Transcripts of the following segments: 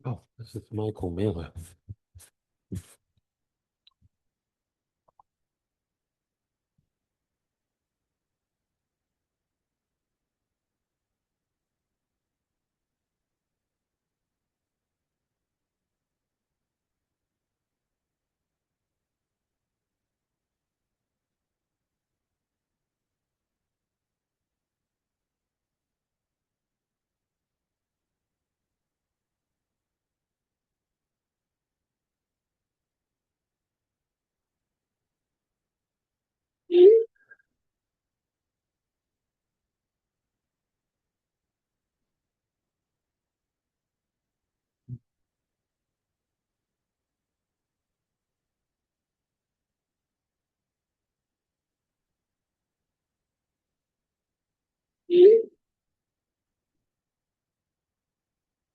Oh, this is Michael Miller.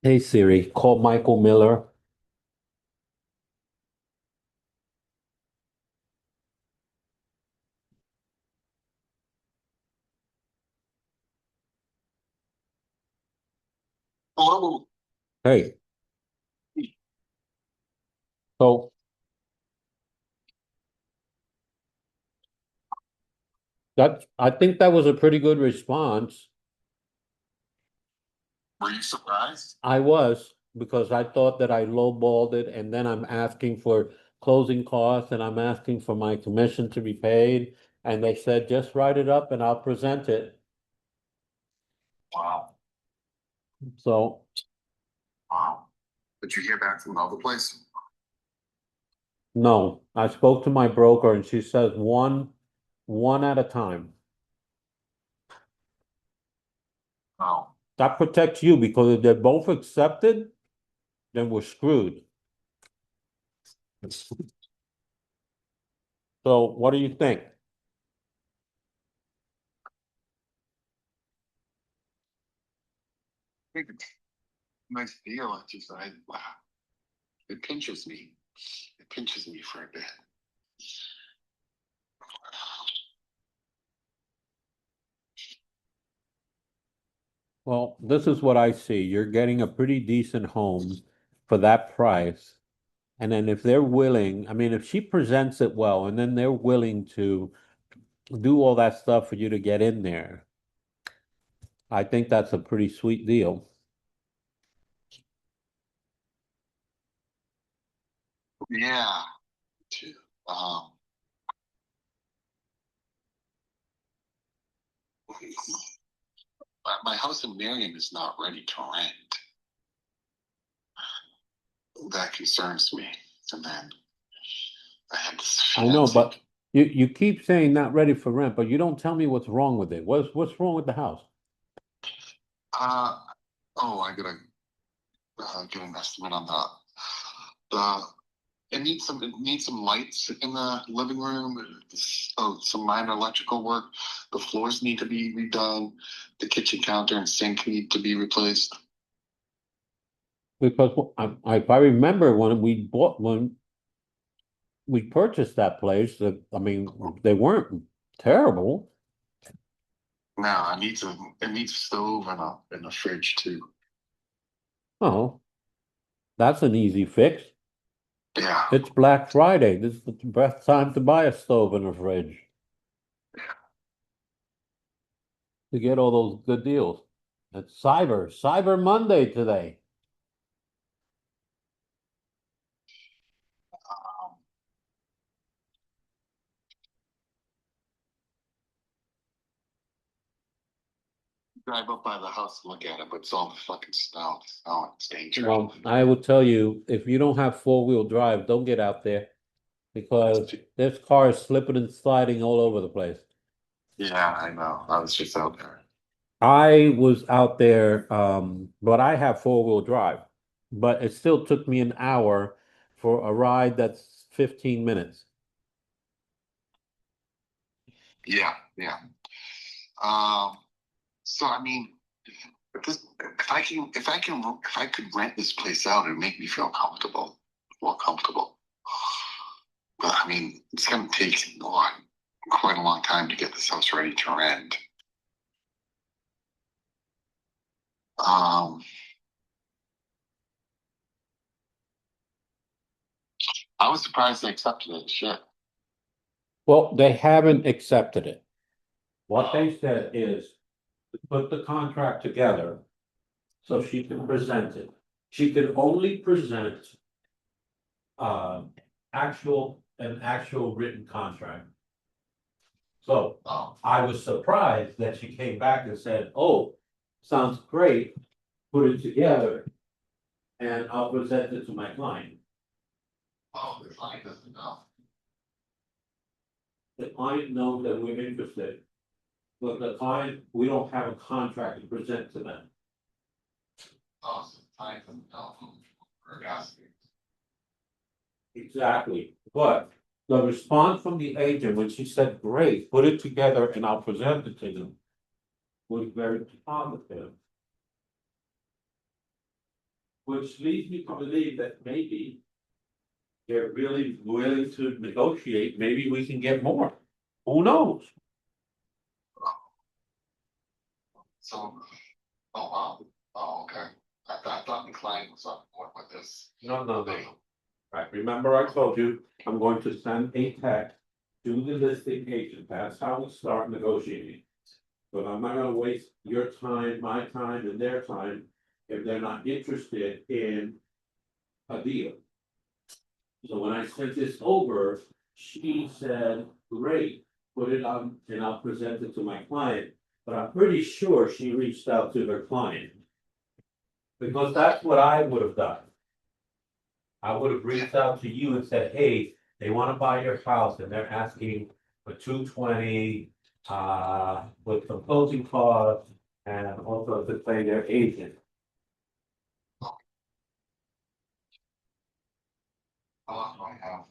Hey Siri, call Michael Miller. Hello. Hey, so I think that was a pretty good response. Were you surprised? I was because I thought that I lowballed it, and then I'm asking for closing costs and I'm asking for my commission to be paid. And they said, just write it up and I'll present it. Wow. So Wow. Did you hear back from another place? no, I spoke to my broker and she says one at a time. Oh. That protects you because if they're both accepted, then we're screwed. So what do you think? I think it's a nice deal. It's just wow. It pinches me. It pinches me for a bit. Well, this is what I see. You're getting a pretty decent home for that price. And then if they're willing, I mean, if she presents it well and then they're willing to do all that stuff for you to get in there, I think that's a pretty sweet deal. Yeah. Too. Um, my house in Marion is not ready to rent. That concerns me. And then I had this I know, fiance. but you keep saying not ready for rent, but you don't tell me what's wrong with it. What's wrong with the house? Uh, oh, I gotta get an estimate on that. The it needs some lights in the living room. Oh, some minor electrical work. The floors need to be redone. The kitchen counter and sink need to be replaced. Because if I remember when we purchased that place, I mean, they weren't terrible. Now it needs a stove and a fridge too. Oh, that's an easy fix. Yeah. It's Black Friday. This is the best time to buy a stove and a fridge to get all those good deals. It's Cyber Monday today. Um, drive up by the house and look at it, but it's all the fucking snow. The snow, it's dangerous. Well, I would tell you, if you don't have four-wheel drive, don't get out there because this car is slipping and sliding all over the place. Yeah, I know. I was just out there. I was out there, but I have four-wheel drive, but it still took me an hour for a ride that's 15 minutes. Yeah, yeah. Um, so I mean, if I could rent this place out and make me feel comfortable, more comfortable. But I mean, it's gonna take quite a long time to get this house ready to rent. Um, I was surprised they accepted it. Shit. Well, they haven't accepted it. What they said is to put the contract together so she can present it. She could only present an actual written contract. So Oh, I was surprised that she came back and said, oh, sounds great, put it together. And I'll present it to my client. oh, the client doesn't know. The client knows that we're interested. But the client, we don't have a contract to present to them. Oh, so the client doesn't know who we're asking. Exactly, but the response from the agent when she said, great, put it together and I'll present it to them. Was very positive. Which leads me to believe that maybe. They're really willing to negotiate, maybe we can get more. Who knows? So, oh wow, oh okay. I thought the client was on board with this. No, no, no. Right, remember I told you, I'm going to send a text to the listing agent, that's how we start negotiating. But I'm not gonna waste your time, my time, and their time if they're not interested in a deal. So when I sent this over, she said, great, put it on and I'll present it to my client. But I'm pretty sure she reached out to her client. Because that's what I would have done. I would have reached out to you and said, hey, they wanna buy your house and they're asking for 220. With some closing costs and also to pay their agent. How long do I have?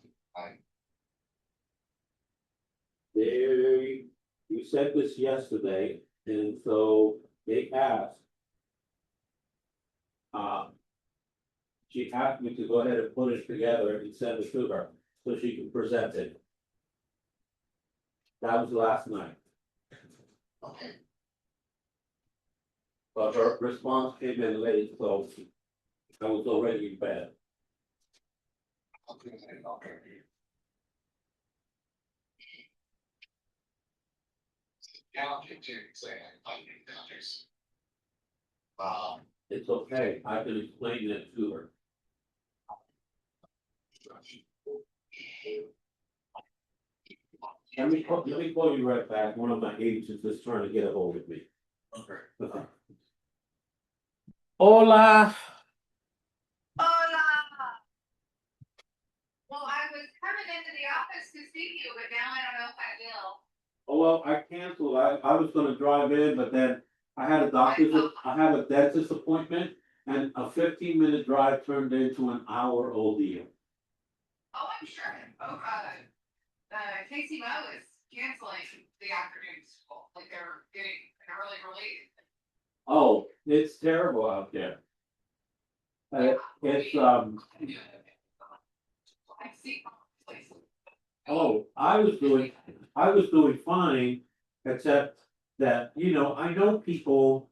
They, you said this yesterday, and so they asked. She asked me to go ahead and put it together and send it to her, so she can present it. That was last night, Okay, but her response came in late, so I was already in bed. okay, okay. Yeah, I'll get to saying I need boundaries. It's okay, I can explain it to her. Let me call you right back, one of my agents is trying to get a hold of me. Okay. Hola. Hola. Well, I was coming into the office to see you, but now I don't know if I will. Oh, well, I canceled, I was gonna drive in, but then I had I had a dentist appointment. And a 15-minute drive turned into an hour ordeal. Oh, I'm sure. Oh, Casey Mo is canceling the afternoon school, like they're getting an early release. Oh, it's terrible out there. It's, I see places. oh, I was doing fine, except that, I know people.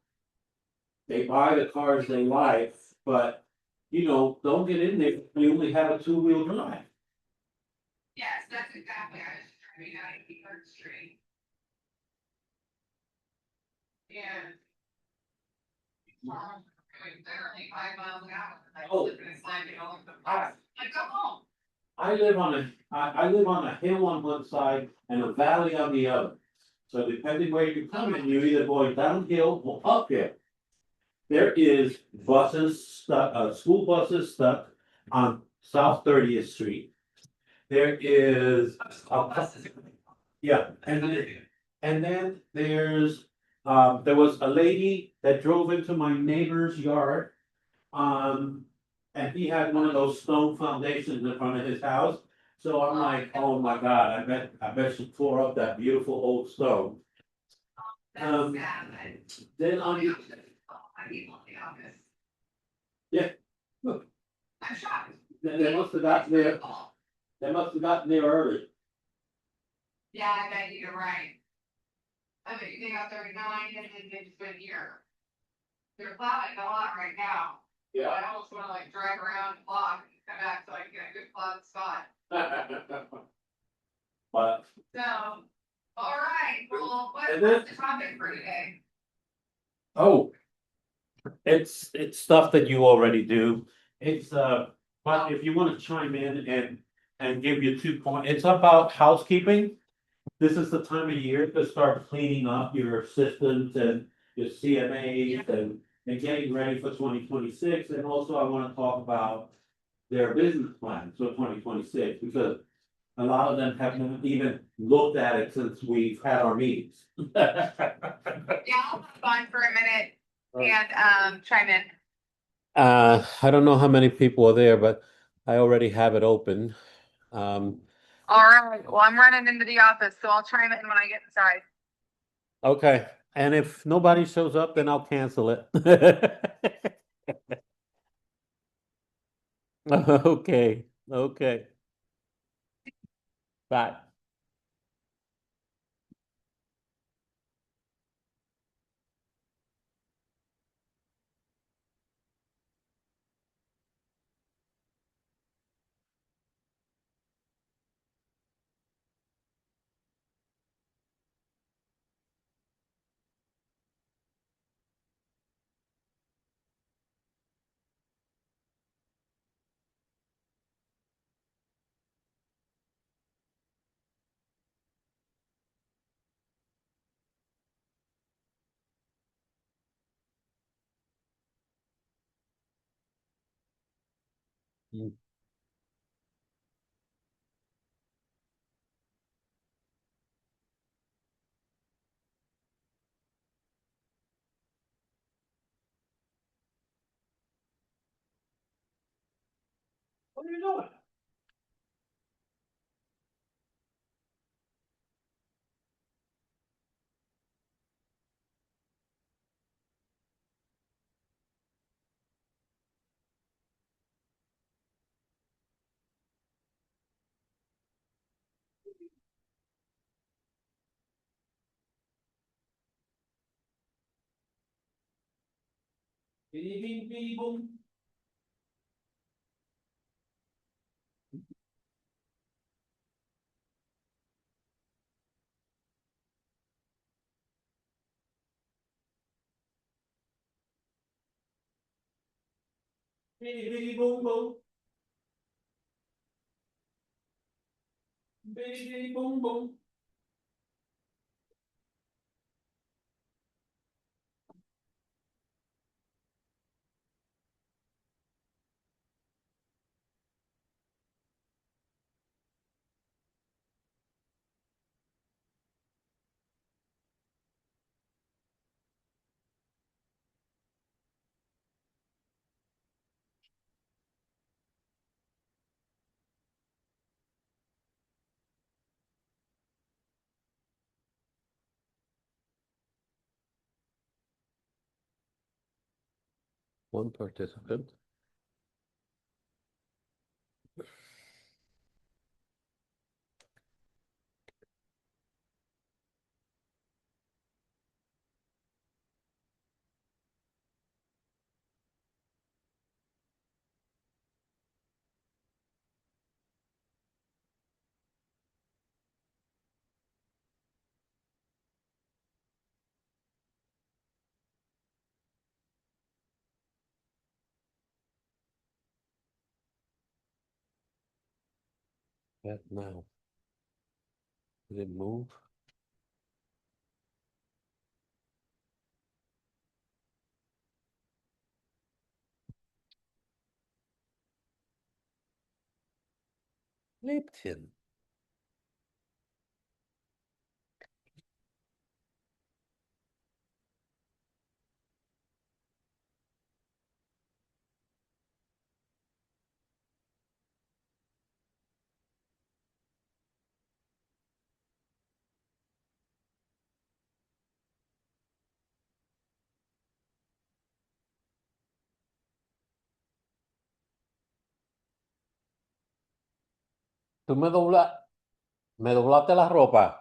They buy the cars they like, but, don't get in there, you only have a 2-wheel drive. Yes, that's exactly, I was driving out of Third Street. And. Literally 5 miles an hour. I Oh. was gonna slide it all over the place. Like, go home. I live on a hill on one side and a valley on the other. So depending where you're coming, you're either going downhill or uphill. There is buses stuck, school buses stuck on South 30th Street. There is, yeah, and then there was a lady that drove into my neighbor's yard. And he had one of those stone foundations in front of his house. So I'm like, oh my God, I bet she tore up that beautiful old stone. That's sad. Then on the, I need one in the office. yeah, look, I'm shocked. they must have gotten there, early. Yeah, I bet you're right. I bet they got 39 and then they just been here. They're plowing a lot right now. So Yeah, I almost wanna like drive around the block and come back so I can get a good plow spot. But So, all right, well, And what's the topic for today? oh, it's stuff that you already do. It's but if you want to chime in and give your 2 point, it's about housekeeping. This is the time of year to start cleaning up your systems and your CMAs and getting ready for 2026. And also I want to talk about their business plans for 2026 because a lot of them have not even looked at it since we've had our meetings. Yeah, I'll have fun for a minute and chime in. I don't know how many people are there, but I already have it open. Um, All right, well, I'm running into the office, so I'll chime in when I get inside. okay. And if nobody shows up, then I'll cancel it. Okay, okay. Bye. What are you doing? Beep, beep, beep, boom. Beep, beep, boom, boom. Beep, beep, boom, boom. One participant. That now. Did it move? Lipton. Tú me doblaste la ropa.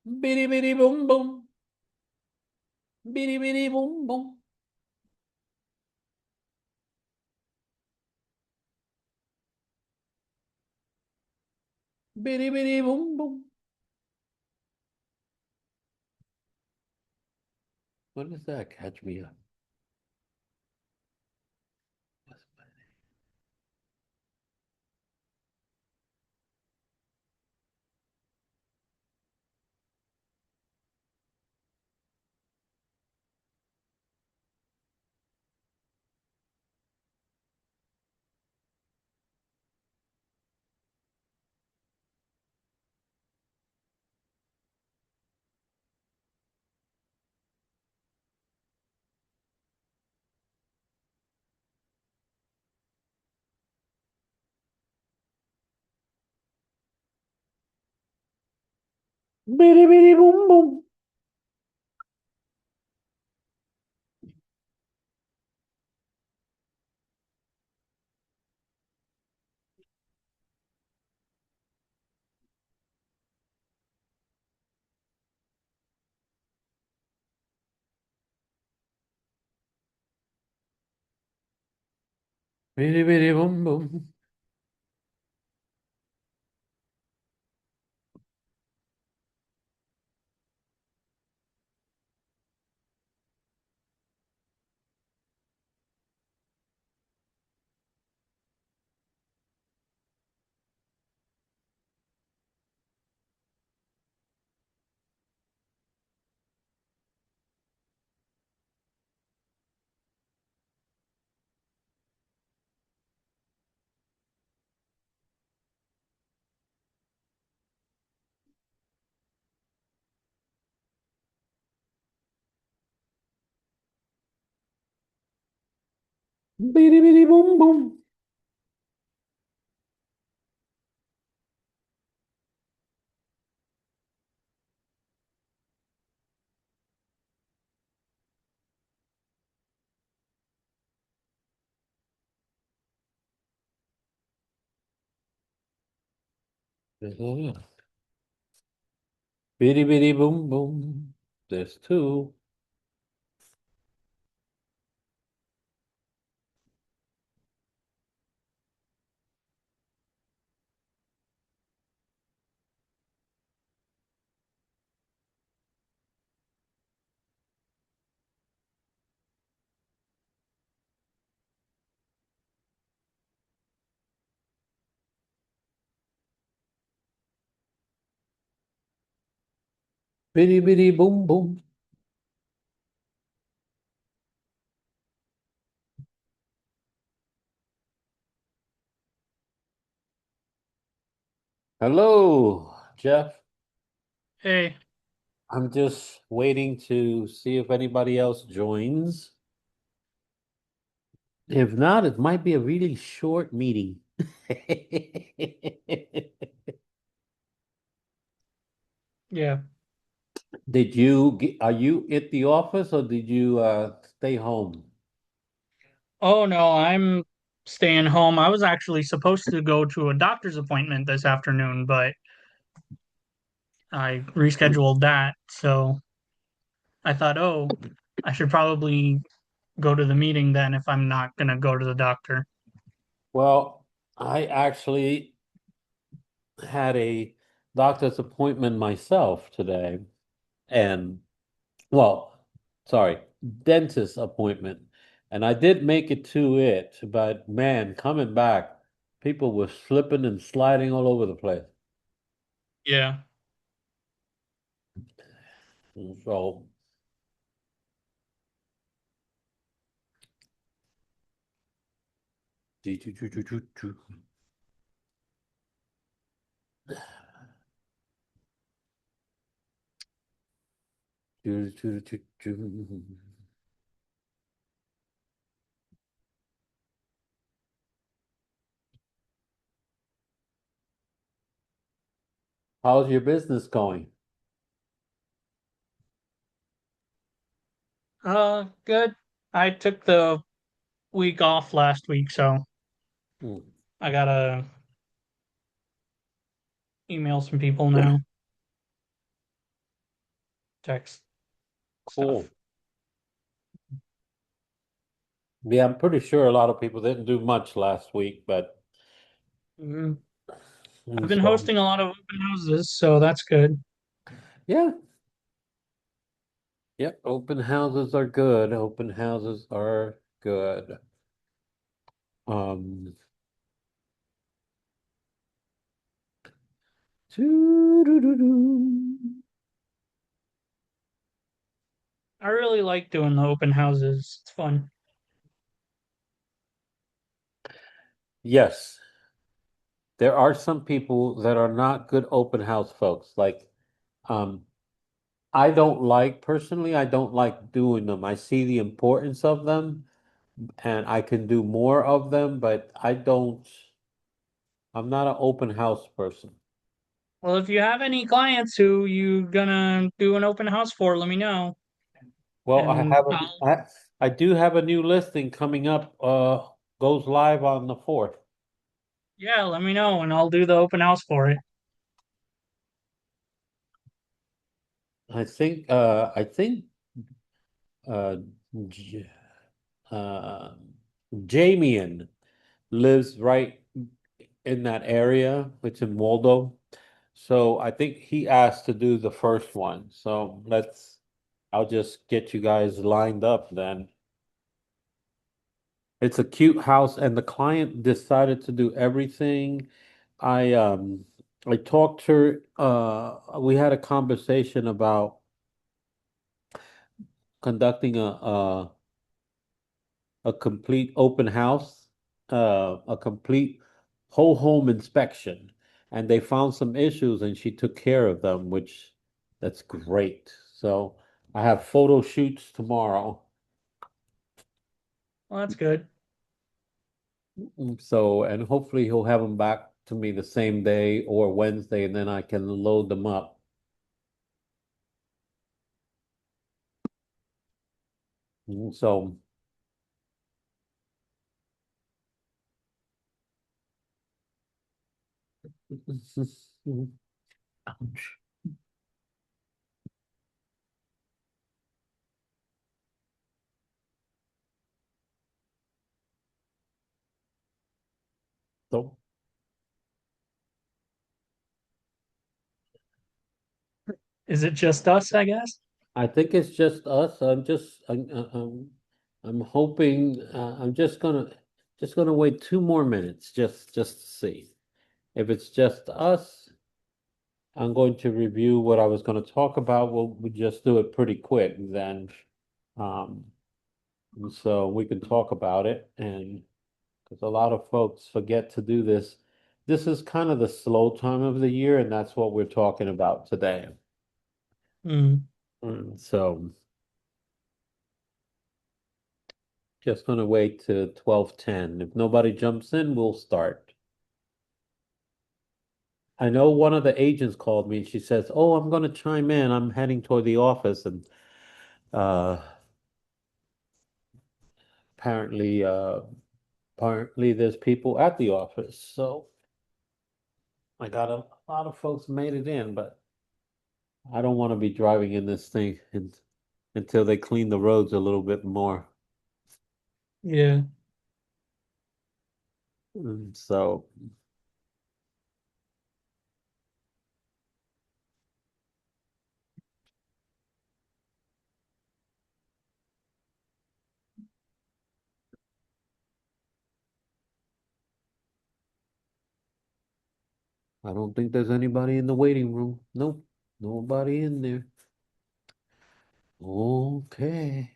Biri biri boom boom. Bitty bitty boom boom. Bitty bitty boom boom. What is that? Catch me up. Bitty bitty boom boom. Bitty bitty boom boom. Bitty bitty boom boom. Bitty bitty boom boom. There's two. Bitty bitty boom boom. Hello, Jeff. Hey, I'm just waiting to see if anybody else joins. If not, it might be a really short meeting. yeah. Are you at the office or did you stay home? Oh no, I'm staying home. I was actually supposed to go to a doctor's appointment this afternoon, but I rescheduled that. So I thought, oh, I should probably go to the meeting then if I'm not gonna go to the doctor. Well, I actually had a doctor's appointment myself today, and well, sorry, dentist appointment. And I did make it to it, but man, coming back, people were slipping and sliding all over the place. Yeah. So, how's your business going? Good. I took the week off last week, so Hmm. I gotta email some people now, text Cool. stuff. Yeah, I'm pretty sure a lot of people didn't do much last week, but Mhm. I've been so hosting a lot of open houses, so that's good. yeah. Yep, open houses are good. Open houses are good. Um, doo-doo-doo-doo. I really like doing the open houses. It's fun. Yes, there are some people that are not good open house folks. Like, um, I don't like personally, I don't like doing them. I see the importance of them and I can do more of them, but I'm not an open house person. Well, if you have any clients who you gonna do an open house for, let me know. Well, And I do have a new listing coming up, goes live on the 4th. yeah, let me know and I'll do the open house for it. I think, uh, J uh, Jamian lives right in that area. It's in Waldo. So I think he asked to do the first one. So I'll just get you guys lined up then. It's a cute house and the client decided to do everything. I um I talked to her, we had a conversation about conducting a complete open house, a complete whole home inspection. And they found some issues and she took care of them, which that's great. So I have photo shoots tomorrow. Well, that's good. So, and hopefully he'll have them back to me the same day or Wednesday, and then I can load them up. So, ouch. So Is it just us, I guess? I think it's just us. I'm hoping, I'm just gonna wait 2 more minutes, just to see. If it's just us, I'm going to review what I was gonna talk about. We'll just do it pretty quick then. Um, so we can talk about it and because a lot of folks forget to do this. This is kind of the slow time of the year, and that's what we're talking about today. Hmm. So just gonna wait to 12:10. If nobody jumps in, we'll start. I know one of the agents called me and she says, "Oh, I'm gonna chime in. I'm heading toward the office." And uh apparently apparently there's people at the office. So I got a lot of folks made it in, but I don't want to be driving in this thing until they clean the roads a little bit more. Yeah. So I don't think there's anybody in the waiting room. Nope, nobody in there. Okay.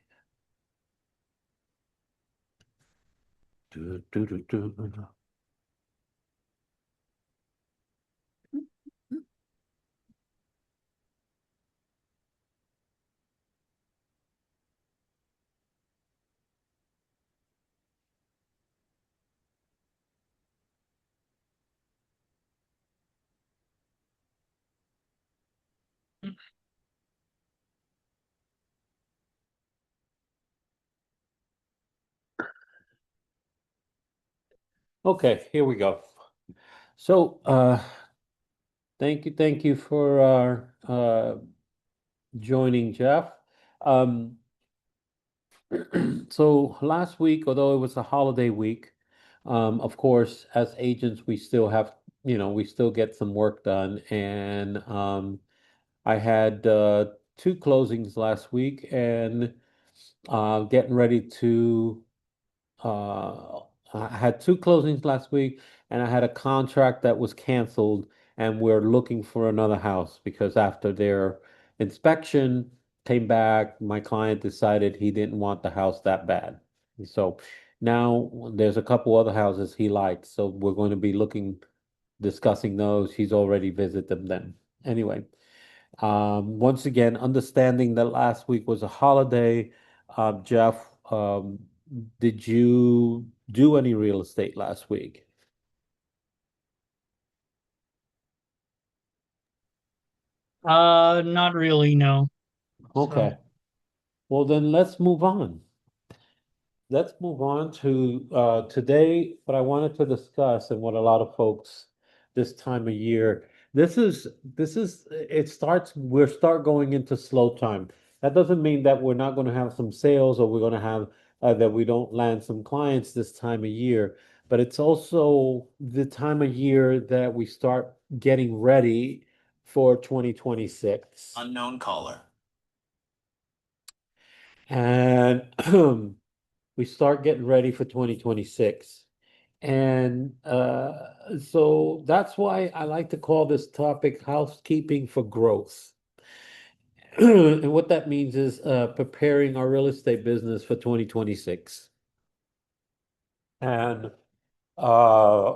Du- du- du- du- du- du. Okay, here we go. So, thank you for joining, Jeff. Um, So last week, although it was a holiday week, of course, as agents, we still have, we still get some work done. And I had two closings last week and getting ready to uh, I had two closings last week, and I had a contract that was canceled, and we're looking for another house because after their inspection came back, my client decided he didn't want the house that bad. So now there's a couple other houses he likes, so we're going to be discussing those. He's already visited them then. Anyway, once again, understanding that last week was a holiday, Jeff, did you do any real estate last week? Not really, no. So, Okay. Well, then let's move on. Let's move on to today, what I wanted to discuss and what a lot of folks this time of year. We're start going into slow time. That doesn't mean that we're not going to have some sales or we're going to have that we don't land some clients this time of year, but it's also the time of year that we start getting ready for 2026. Unknown caller. And we start getting ready for 2026. And so that's why I like to call this topic housekeeping for growth. And what that means is preparing our real estate business for 2026. And uh,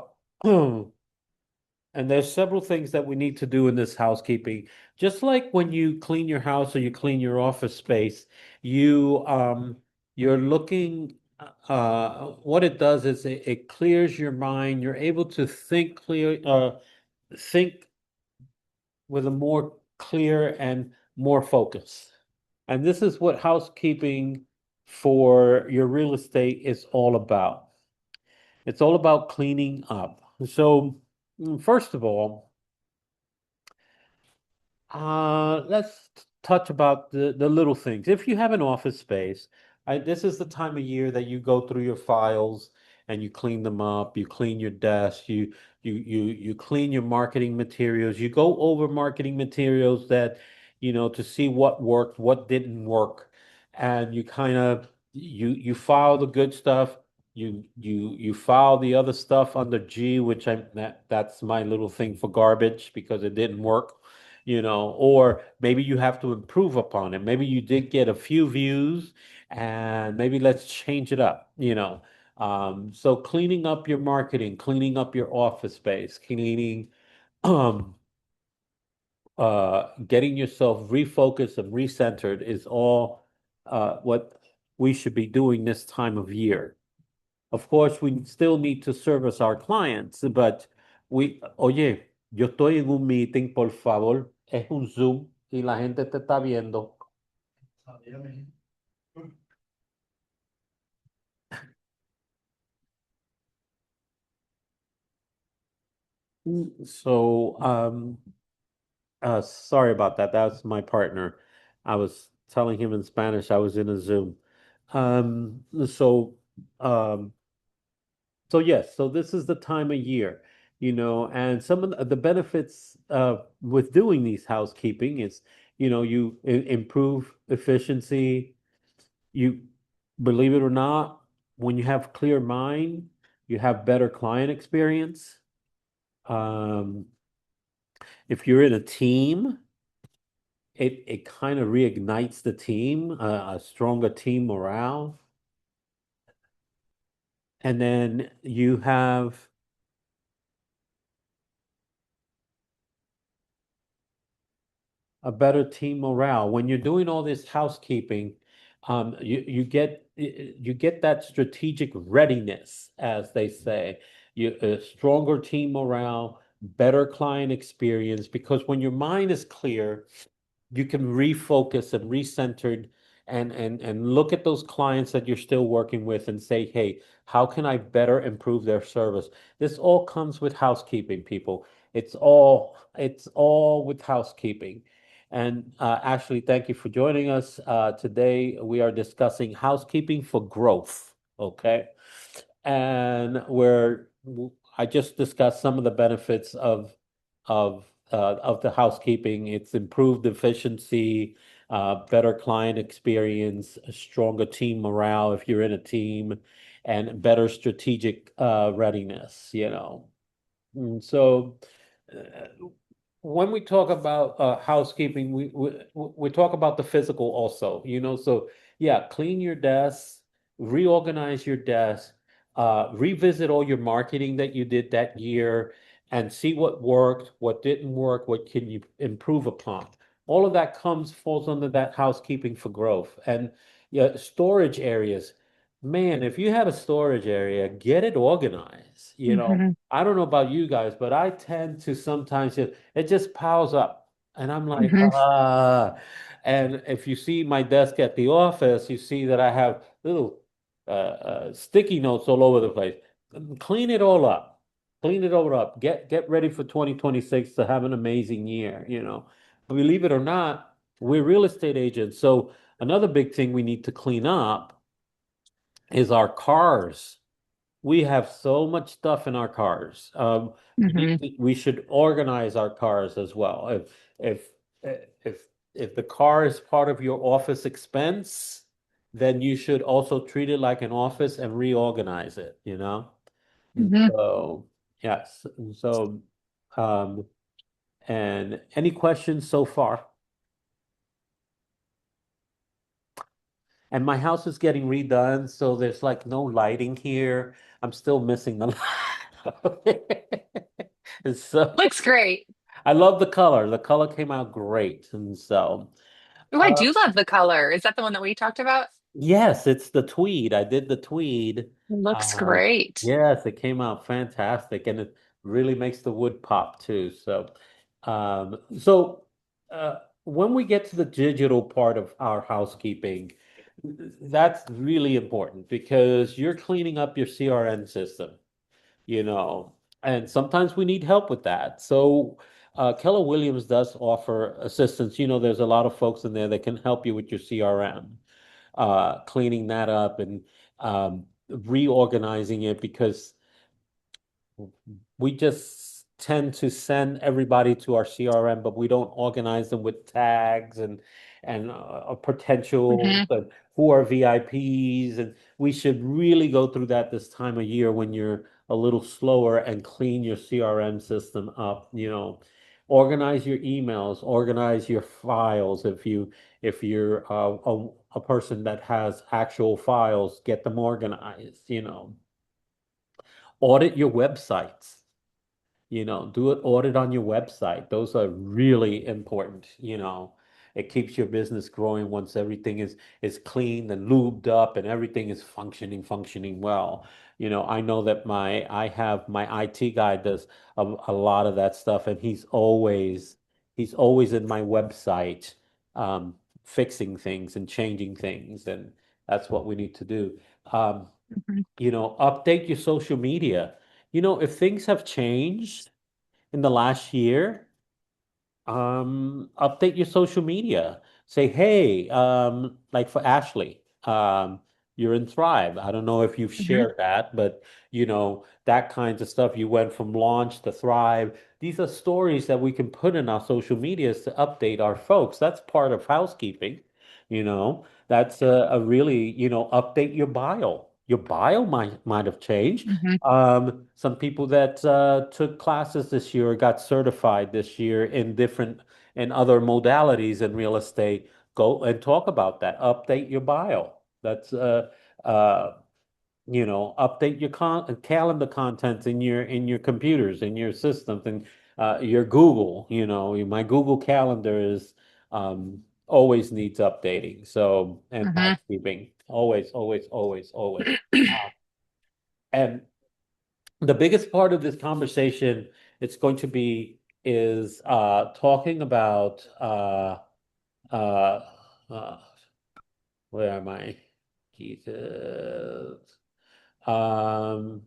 And there's several things that we need to do in this housekeeping. Just like when you clean your house or you clean your office space, you're looking what it does is it clears your mind. You're able to think with a more clear and more focus. And this is what housekeeping for your real estate is all about. It's all about cleaning up. So, first of all, let's touch about the little things. If you have an office space, this is the time of year that you go through your files and you clean them up. You clean your desk. You clean your marketing materials. You go over marketing materials to see what worked, what didn't work, and you file the good stuff. You file the other stuff under G, which that's my little thing for garbage because it didn't work, or maybe you have to improve upon it. Maybe you did get a few views and maybe let's change it up. So cleaning up your marketing, cleaning up your office space, um, getting yourself refocused and recentered is all what we should be doing this time of year. Of course, we still need to service our clients, but oye, yo estoy en un meeting, por favor, es un Zoom y la gente te está viendo. So, sorry about that. That's my partner. I was telling him in Spanish I was in a Zoom. Um, so, um, So yes, so this is the time of year, and some of the benefits with doing these housekeeping is, you improve efficiency. You believe it or not, when you have clear mind, you have better client experience. Um, if you're in a team, it kind of reignites the team, a stronger team morale, and then you have a better team morale. When you're doing all this housekeeping, you get that strategic readiness, as they say. Stronger team morale, better client experience, because when your mind is clear, you can refocus and recentered and look at those clients that you're still working with and say, hey, how can I better improve their service? This all comes with housekeeping, people. It's all with housekeeping. And Ashley, thank you for joining us. Today we are discussing housekeeping for growth. Okay. And I just discussed some of the benefits of the housekeeping. It's improved efficiency, better client experience, a stronger team morale if you're in a team, and better strategic readiness, you know. So when we talk about housekeeping, we talk about the physical also, you know. So yeah, clean your desk, reorganize your desk, revisit all your marketing that you did that year, and see what worked, what didn't work, what can you improve upon. All of that falls under that housekeeping for growth. And yeah, storage areas. Man, if you have a storage area, get it organized, you know. Hmm. I don't know about you guys, but I tend to sometimes it just piles up. And I'm like, Hmm. and if you see my desk at the office, you see that I have little sticky notes all over the place. Clean it all up. Clean it all up. Get ready for 2026 to have an amazing year, you know. Believe it or not, we're real estate agents. So another big thing we need to clean up is our cars. We have so much stuff in our cars. Hmm. We should organize our cars as well. If if if the car is part of your office expense, then you should also treat it like an office and reorganize it, you know? And Hmm. so yes. Um and any questions so far? And my house is getting redone, so there's like no lighting here. I'm still missing the light. And so Looks great. I love the color. The color came out great. And so Oh, I uh, do love the color. Is that the one that we talked about? yes, it's the tweed. I did the tweed. Looks Um, great. yes, it came out fantastic, and it really makes the wood pop too. So when we get to the digital part of our housekeeping, that's really important because you're cleaning up your CRM system, you know, and sometimes we need help with that. So Keller Williams does offer assistance. You know, there's a lot of folks in there that can help you with your CRM, cleaning that up and reorganizing it because we just tend to send everybody to our CRM, but we don't organize them with tags and potentials Hmm. and who are VIPs. And we should really go through that this time of year when you're a little slower and clean your CRM system up, you know. Organize your emails, organize your files. If you're a person that has actual files, get them organized, you know. Audit your websites, you know, do an audit on your website. Those are really important, you know. It keeps your business growing once everything is cleaned and lubed up and everything is functioning well. You know, I know that I have my IT guy does a lot of that stuff, and he's always in my website um fixing things and changing things, and that's what we need to do. Um, Hmm. you know, update your social media. You know, if things have changed in the last year, update your social media. Say, hey, like for Ashley, you're in Thrive. I don't know if you've Hmm. shared that, but you know, that kinds of stuff. You went from launch to Thrive. These are stories that we can put in our social medias to update our folks. That's part of housekeeping, you know. That's a really, you know, update your bio. Your bio might have changed. Hmm. Some people that took classes this year or got certified this year in other modalities in real estate, go and talk about that. Update your bio. That's uh, you know, update your calendar contents in your computers, in your systems, and your Google. You know, my Google Calendar is always needs updating. So and Hmm. housekeeping, always. Uh, and the biggest part of this conversation it's going to be is talking about uh, uh, where am I? Jesus. Um,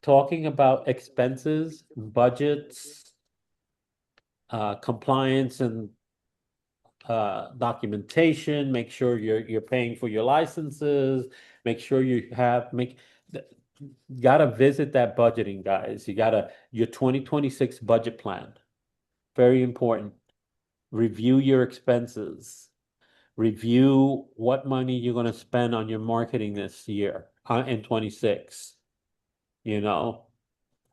talking about expenses, budgets, compliance and documentation, make sure you're paying for your licenses, make sure you have gotta visit that budgeting, guys. You gotta your 2026 budget plan. Very important. Review your expenses. Review what money you're going to spend on your marketing this year in 26. You know,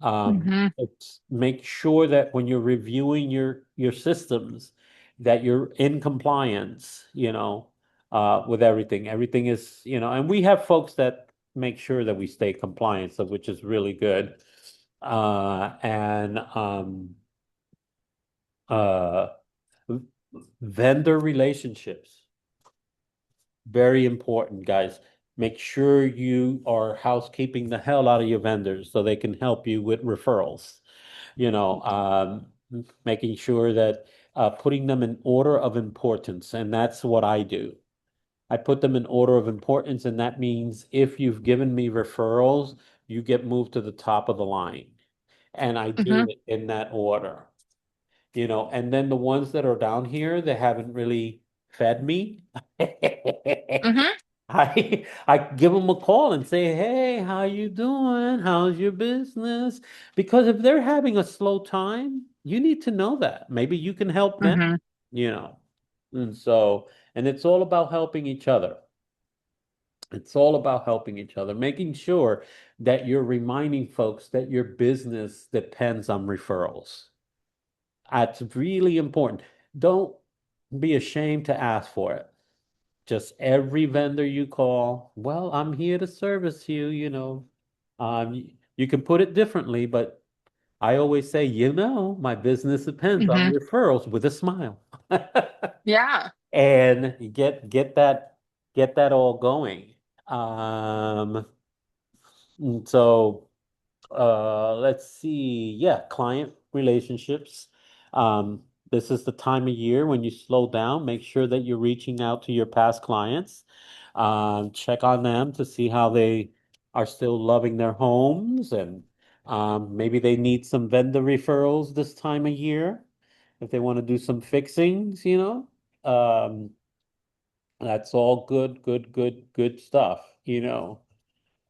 Hmm. it's make sure that when you're reviewing your systems, that you're in compliance, with everything. Everything is, and we have folks that make sure that we stay compliant, so which is really good. And uh vendor relationships, very important, guys. Make sure you are housekeeping the hell out of your vendors so they can help you with referrals. Making sure that putting them in order of importance, and that's what I do. I put them in order of importance, and that means if you've given me referrals, you get moved to the top of the line. And I Hmm. do it in that order. And then the ones that are down here that haven't really fed me, Hmm. I give them a call and say, "Hey, how you doing? How's your business?" Because if they're having a slow time, you need to know that. Maybe you can help them, Hmm. you know. And it's all about helping each other. It's all about helping each other, making sure that you're reminding folks that your business depends on referrals. That's really important. Don't be ashamed to ask for it. Just every vendor you call, well, I'm here to service you. You can put it differently, but I always say, my business depends on Hmm. referrals with a smile. Yeah. And you get that all going. Um, so let's see. Yeah, client relationships. Um, this is the time of year when you slow down. Make sure that you're reaching out to your past clients. Check on them to see how they are still loving their homes, and maybe they need some vendor referrals this time of year if they want to do some fixings. Um, that's all good, good, good, good stuff.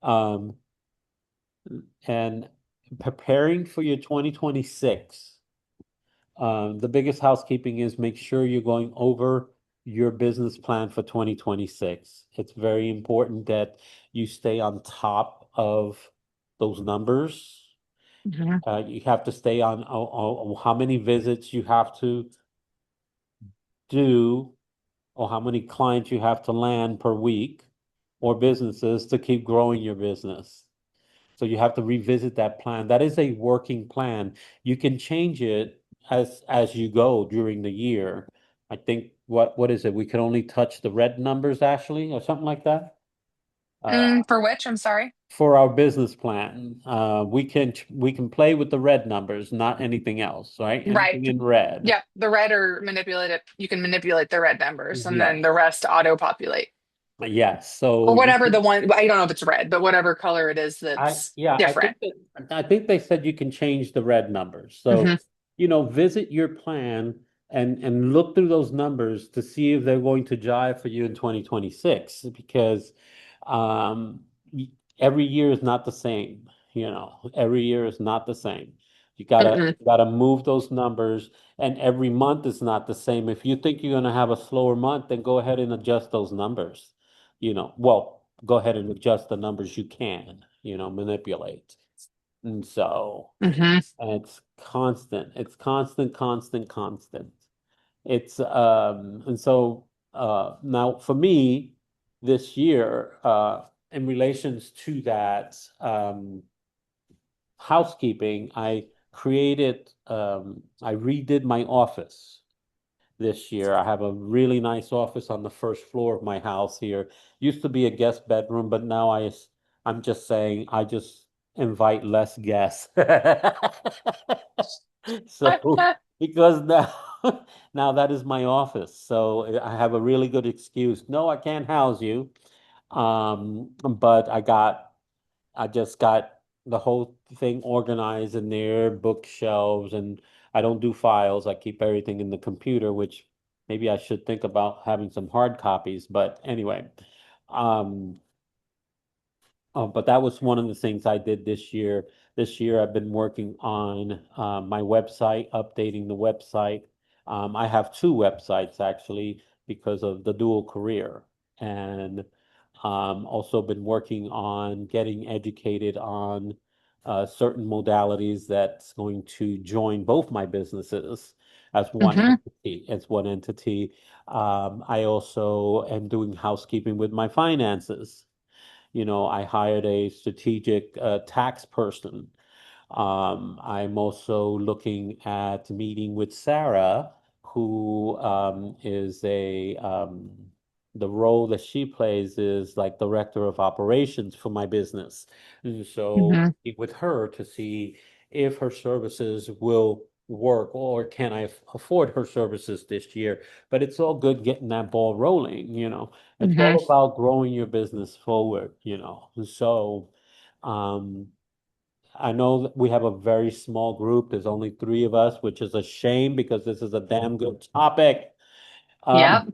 Um, and preparing for your 2026, the biggest housekeeping is make sure you're going over your business plan for 2026. It's very important that you stay on top of those numbers. Hmm. You have to stay on how many visits you have to do, or how many clients you have to land per week, or businesses to keep growing your business. So you have to revisit that plan. That is a working plan. You can change it as you go during the year. I think what is it? We can only touch the red numbers, Ashley, or something like that. For which? I'm sorry. For our business plan, we can play with the red numbers, not anything else, right? Right. Anything in red. Yeah. The red or manipulate it. You can manipulate the red numbers and Yeah. then the rest auto populate. Yes. Or So you whatever the can one, I don't know if it's red, but whatever color it is I that's yeah, different. I think they said you can change the red numbers. Hmm. So, visit your plan and look through those numbers to see if they're going to jive for you in 2026, because um y- every year is not the same. Every year is not the same. You gotta Mm-mm. you gotta move those numbers, and every month is not the same. If you think you're gonna have a slower month, then go ahead and adjust those numbers. Well, go ahead and adjust the numbers you can, manipulate. And so Hmm. and it's constant. It's constant, constant, constant. It's and so now for me this year, in relations to that housekeeping, I redid my office this year. I have a really nice office on the first floor of my house here. Used to be a guest bedroom, but now I'm just saying I just invite less guests. So because now now that is my office. So I have a really good excuse. No, I can't house you. But I just got the whole thing organized in there, bookshelves, and I don't do files. I keep everything in the computer, which maybe I should think about having some hard copies. But anyway, um, but that was one of the things I did this year. This year, I've been working on my website, updating the website. I have two websites actually because of the dual career, and also been working on getting educated on certain modalities that's going to join both my businesses as one Hmm. entity. As one entity. I also am doing housekeeping with my finances. I hired a strategic tax person. I'm also looking at meeting with Sarah, who is the role that she plays is like director of operations for my business. And so Hmm. meet with her to see if her services will work or can I afford her services this year. But it's all good getting that ball rolling. It's Hmm. all about growing your business forward. So, um, I know that we have a very small group. There's only three of us, which is a shame because this is a damn good topic. Yep.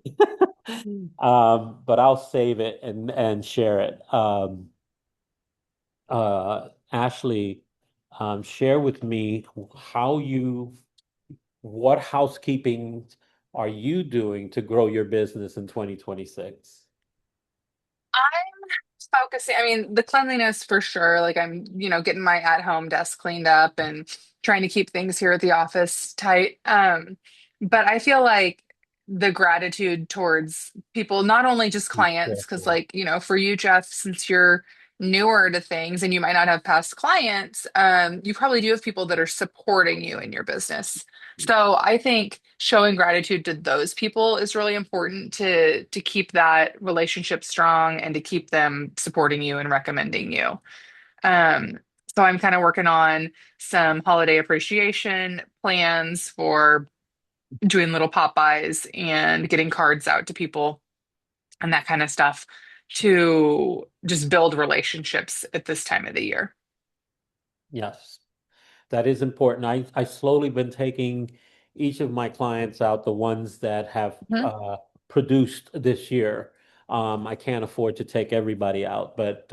Um, but I'll save it and share it. Ashley, share with me how what housekeeping are you doing to grow your business in 2026? I'm focusing, I mean, the cleanliness for sure. Like I'm, getting my at-home desk cleaned up and trying to keep things here at the office tight. But I feel like the gratitude towards people, not only just Be clients, because careful. like, for you, Jeff, since you're newer to things and you might not have past clients, you probably do have people that are supporting you in your business. So I think showing gratitude to those people is really important to keep that relationship strong and to keep them supporting you and recommending you. Um, so I'm kind of working on some holiday appreciation plans for doing little pop-bys and getting cards out to people and that kind of stuff to just build relationships at this time of the year. Yes. That is important. I slowly been taking each of my clients out, the ones that have Hmm. produced this year. I can't afford to take everybody out, but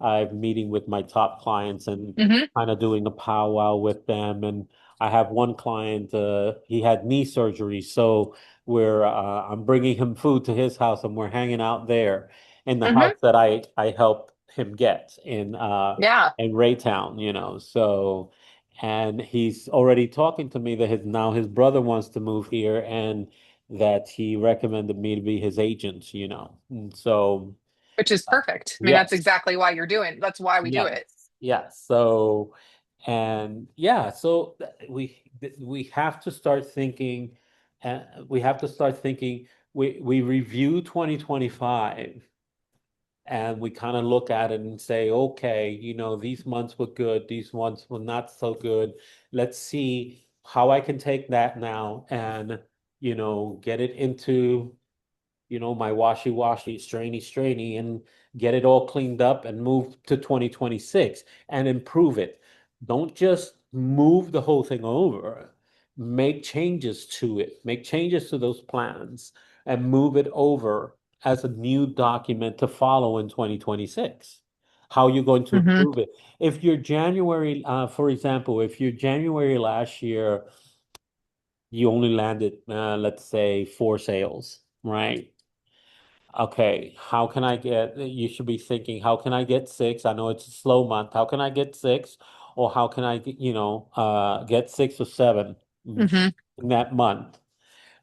I'm meeting with my top clients and Hmm. kind of doing a powwow with them. And I have one client, he had knee surgery, so I'm bringing him food to his house, and we're hanging out there in the Hmm. house that I helped him get Yeah, in Raytown. So. And he's already talking to me that now his brother wants to move here and that he recommended me to be his agent. And so, which is perfect. I mean, that's yes, exactly why that's why we do yes, it. yes. So, and yeah, so we have to start thinking, we have to start thinking, we review 2025 and we kind of look at it and say, okay, these months were good, these months were not so good. Let's see how I can take that now and, get it into my washy-washy, strainy, and get it all cleaned up and move to 2026 and improve it. Don't just move the whole thing over. Make changes to it. Make changes to those plans and move it over as a new document to follow in 2026. How you're going to Hmm. improve it. If your January, for example, if your January last year, you only landed, let's say, four sales, right? Okay, you should be thinking, how can I get six? I know it's a slow month. How can I get six? Or how can I get 6 or 7 in Hmm. that month?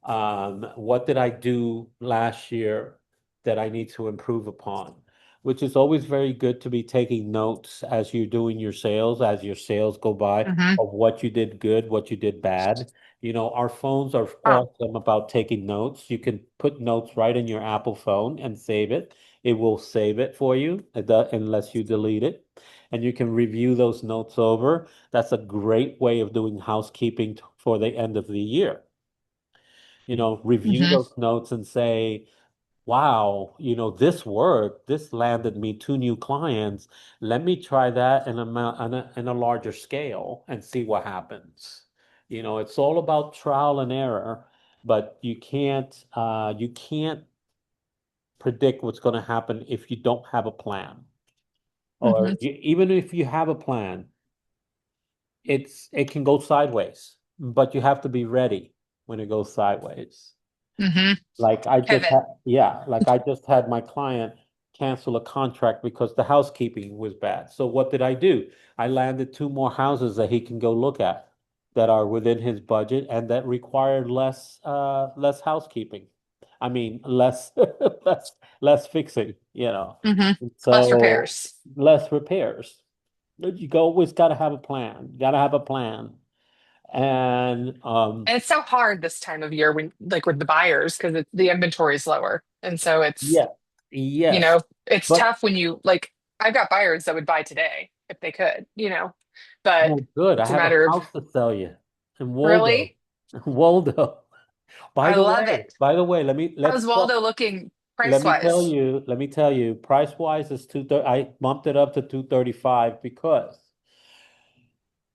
What did I do last year that I need to improve upon? Which is always very good to be taking notes as you're doing your sales, as your sales go by, Hmm. of what you did good, what you did bad. Our phones are Oh, awesome about taking notes. You can put notes right in your Apple phone and save it. It will save it for you, unless you delete it. And you can review those notes over. That's a great way of doing housekeeping for the end of the year. Review hmm. those notes and say, wow, this worked. This landed me 2 new clients. Let me try that in a larger scale and see what happens. You know, it's all about trial and error, but you can't predict what's going to happen if you don't have a plan. Or Hmm. even if you have a plan, it can go sideways, but you have to be ready when it goes sideways. Hmm. Like I just Pivot. had, yeah, like I just had my client cancel a contract because the housekeeping was bad. So what did I do? I landed two more houses that he can go look at that are within his budget and that required less housekeeping. I mean, less less fixing, you know. Hmm. Less So repairs. less repairs. You always got to have a plan. You got to have a plan. And And it's so hard this time of year when, like with the buyers, because the inventory is lower. And so it's, yeah, you yes. know, it's But tough when you like, I've got buyers that would buy today if they could, but oh, good. I it's a have a matter of house to sell you in Waldo. really, Waldo. I love it. By the way, How's Waldo looking price wise? let me tell you, price wise is 230. I bumped it up to 235 because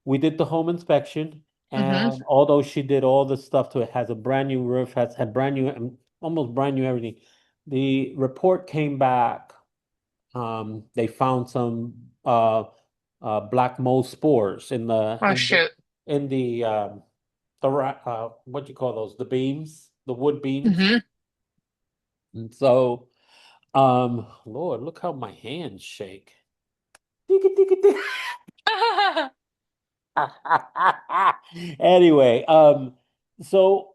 we did the home inspection, Hmm. and although she did all the stuff to it, has a brand new roof, has had brand new, almost brand new everything. The report came back. They found some black mold spores in the Oh shoot. in the what do you call those? The beams, the wood beams. Hmm. And so, Lord, look how my hands shake. Anyway, so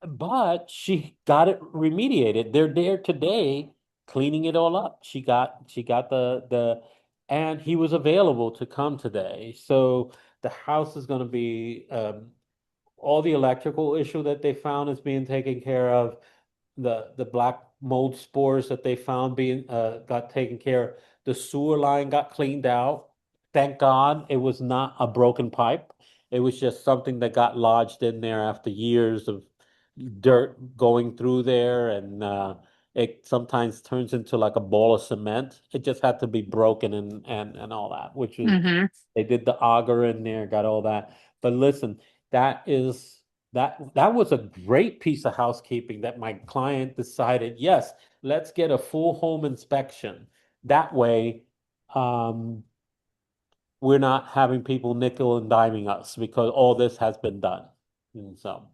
but she got it remediated. They're there today cleaning it all up. She got and he was available to come today. So the house is going to be all the electrical issue that they found is being taken care of. The black mold spores that they found being got taken care of. The sewer line got cleaned out. Thank God it was not a broken pipe. It was just something that got lodged in there after years of dirt going through there, and it sometimes turns into like a ball of cement. It just had to be broken and all that, which was Hmm. they did the auger in there, got all that. But listen, that is that was a great piece of housekeeping that my client decided, yes, let's get a full home inspection. That way, um, we're not having people nickel and diming us because all this has been done. And so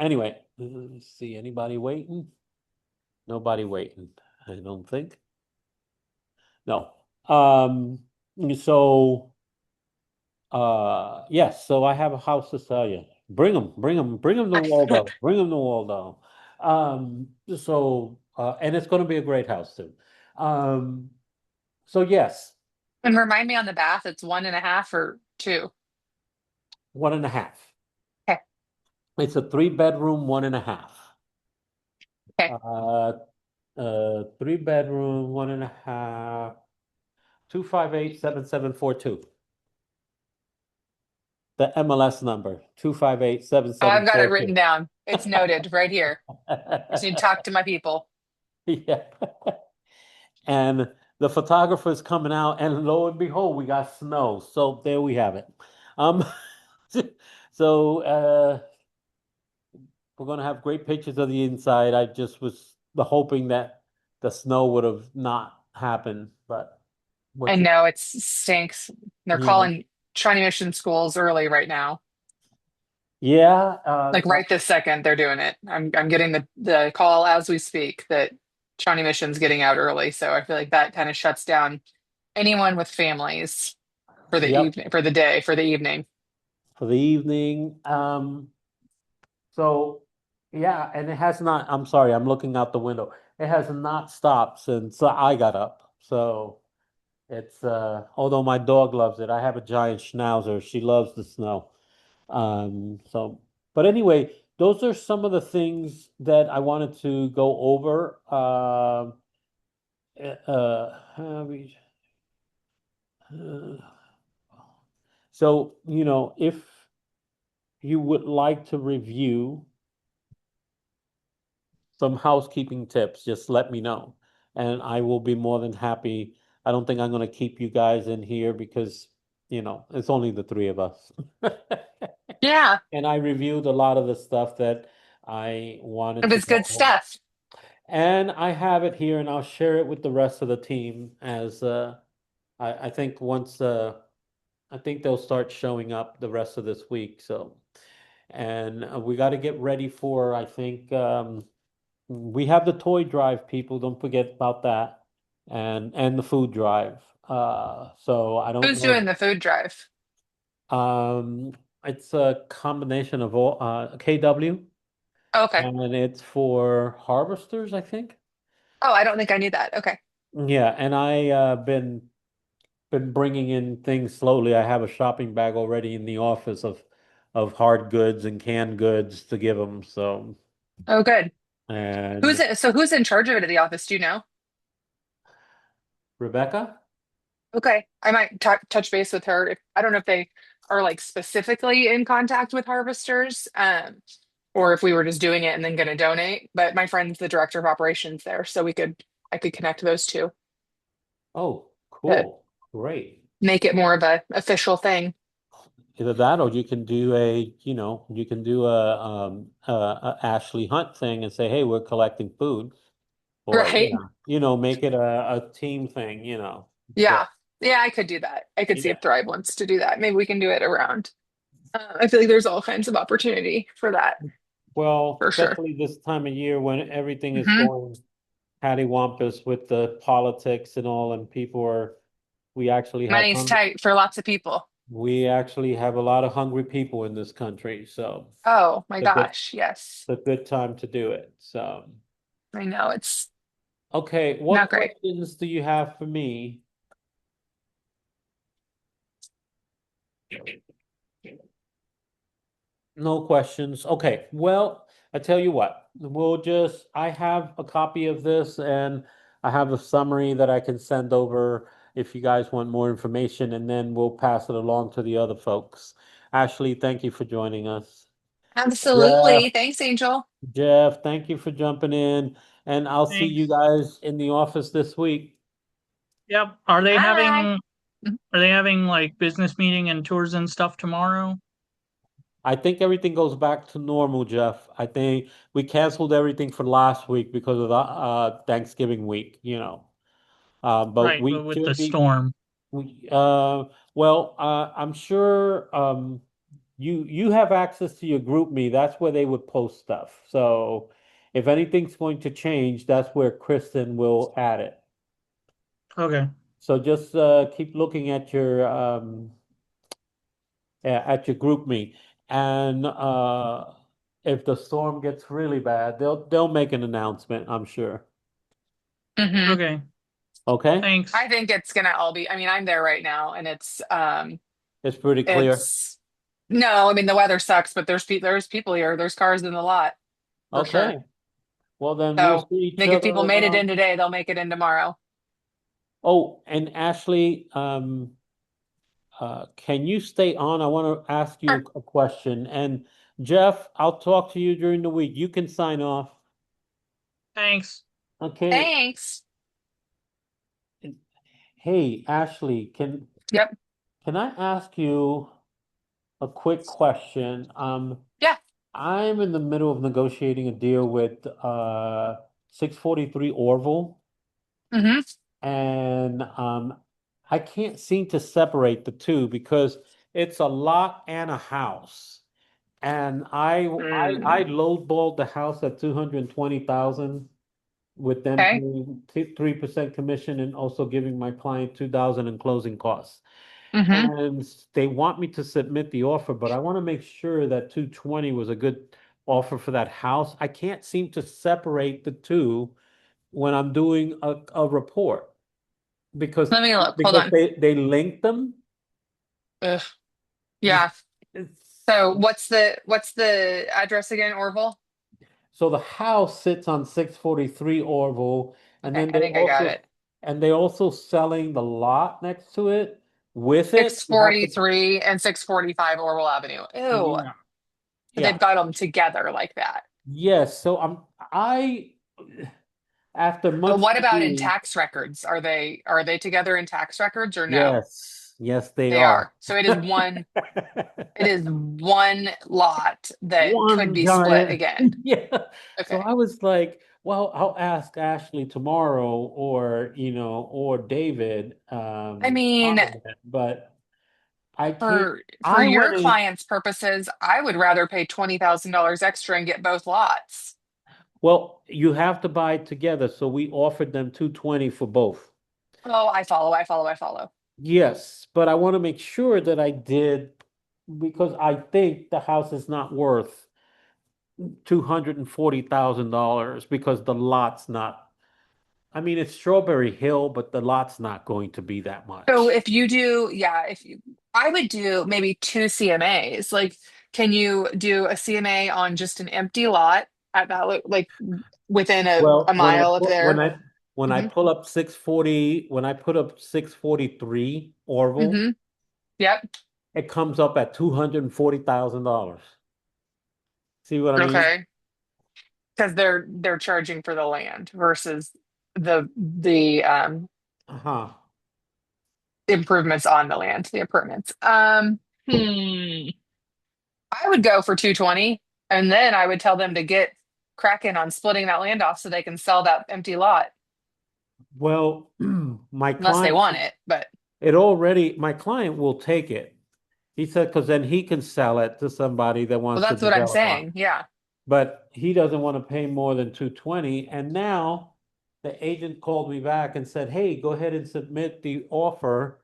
anyway, let's see, anybody waiting? Nobody waiting, I don't think. No. So yes, so I have a house to sell you. Bring them to Waldo. Bring them to Waldo. And it's going to be a great house too. Um, so yes, And remind me on the bath, it's 1.5 or two. one and a half. Okay. It's a three-bedroom, one and a half. Okay. Uh, three-bedroom, one and a half, 258-7742. The MLS number, two five eight seven Oh, seven I've got it four written two. down. It's noted right here. I just need to talk to my people. Yeah. And the photographer's coming out, and lo and behold, we got snow. So there we have it. Um, so we're gonna have great pictures of the inside. I just was hoping that the snow would have not happened, but I what you, know it stinks. They're you know, calling Shawnee Mission schools early right now. yeah, Like right this second, they're doing it. I'm getting the call as we speak that Shawnee Mission's getting out early. So I feel like that kind of shuts down anyone with families for the yep, evening, for the day, for the evening. for the evening. So yeah, and it has not, I'm sorry, I'm looking out the window. It has not stopped since I got up. So it's although my dog loves it, I have a giant schnauzer. She loves the snow. So but anyway, those are some of the things that I wanted to go over. Uh, so, if you would like to review some housekeeping tips, just let me know. And I will be more than happy. I don't think I'm going to keep you guys in here because, it's only the three of us. Yeah, and I reviewed a lot of the stuff that I wanted it to was go good over. stuff. And I have it here, and I'll share it with the rest of the team as I think once I think they'll start showing up the rest of this week. So, and we got to get ready for, I think, we have the toy drive, people. Don't forget about that, and the food drive. So I don't Who's doing know. the food drive? Um, it's a combination of all KW, Oh, okay. and it's for harvesters, I think. Oh, I don't think I knew that. Okay. Yeah, and I been bringing in things slowly. I have a shopping bag already in the office of hard goods and canned goods to give them. So, Oh, good. and Who's in charge of it at the office? Do you know? Rebecca, Okay. I might touch base with her. I don't know if they are like specifically in contact with harvesters, or if we were just doing it and then going to donate. But my friend's the director of operations there, so I could connect those two oh, to cool, great. make it more of a official thing, Either that, or you can do you can do a Ashley Hunt thing and say, hey, we're collecting food, or right? make it a team thing, Yeah. So, Yeah, I could do that. I could see yeah. if Thrive wants to do that. Maybe we can do it around. I feel like there's all kinds of opportunity for that, Well, for sure. especially this time of year when everything is Hmm. going cattywampus with the politics and all, and we actually have Money's tight for lots of people. we actually have a lot of hungry people in this country, so Oh my it's gosh, yes. a good time to do it. So, I know it's okay, what not great. questions do you have for me? No questions. Okay, well, I tell you what, I have a copy of this and I have a summary that I can send over if you guys want more information, and then we'll pass it along to the other folks. Ashley, thank you for joining us. Jeff, Absolutely. Thanks, Angel. Jeff, thank you for jumping in, and I'll see you Thanks. guys in the office this week. Yep. Bye. Are they having like business meeting and tours and stuff tomorrow? I think everything goes back to normal, Jeff. I think we canceled everything for last week because of the Thanksgiving week. But Right, but we with the should be storm. we well, I'm sure you have access to your group me. That's where they would post stuff. So if anything's going to change, that's where Kristen will add it. Okay. So just keep looking at your group me. And if the storm gets really bad, they'll make an announcement, I'm sure. Hmm. Okay. Okay? Thanks. I think it's gonna all be, I mean, I'm there right now and It's pretty clear. it's no, I mean the weather sucks, but there's people here, there's cars in the lot for sure. Okay. Well, then we'll So see I each think if people other. made it in today, they'll make it in tomorrow. Oh, and Ashley, can you stay on? I want to ask Sure. you a question. And Jeff, I'll talk to you during the week. You can sign off. Thanks. Okay. Thanks. Hey, Ashley, Yep. can I ask you a quick question? Yeah. I'm in the middle of negotiating a deal with 643 Orville, Hmm. and I can't seem to separate the two because it's a lot and a house. And I Mm. lowballed the house at 220,000 with them Okay. paying 3% commission and also giving my client 2,000 in closing costs. Hmm. And they want me to submit the offer, but I want to make sure that 220 was a good offer for that house. I can't seem to separate the two when I'm doing a report because Let me look. Hold because on. they link them. Ugh. Yeah. It's, So what's the address again, Orville? so the house sits on 643 Orville, and Okay, then I think I got it. they're also selling the lot next to it. With it, you have to 643 and 645 Orwell Avenue. Ew. yeah. But they've Yeah. got them together like that. Yes. So I after But much what about in ado, tax records? Are they together in tax records or no? yes. Yes, they They are. are. So it is one lot that could One be split giant, again. yeah. So Okay. I was like, well, I'll ask Ashley tomorrow or, or David, I mean, on it, but I can't, for I your went in, client's purposes, I would rather pay $20,000 extra and get both lots. well, you have to buy it together, so we offered them 220 for both. Oh, I follow, I follow, I follow. Yes, but I want to make sure that I did because I think the house is not worth $240,000 because the lot's not, I mean, it's Strawberry Hill, but the lot's not going to be that So much. if you do, yeah, I would do maybe two CMAs. Like, can you do a CMA on just an empty lot at that, like within a Well, mile of there? when I Hmm. pull up 640, when I put up 643 Orville, Hmm. Yep. it comes up at $240,000. See what I mean? Okay. Because they're charging for the land versus the Uh-huh. improvements on the land, the improvements. Hmm. I would go for 220 and then I would tell them to get cracking on splitting that land off so they can sell that empty lot Well, my unless they client, want it. But my client will take it. He said, because then he can sell it to somebody that well, wants to that's what I'm develop on it. saying. Yeah. But he doesn't want to pay more than 220. And now the agent called me back and said, hey, go ahead and submit the offer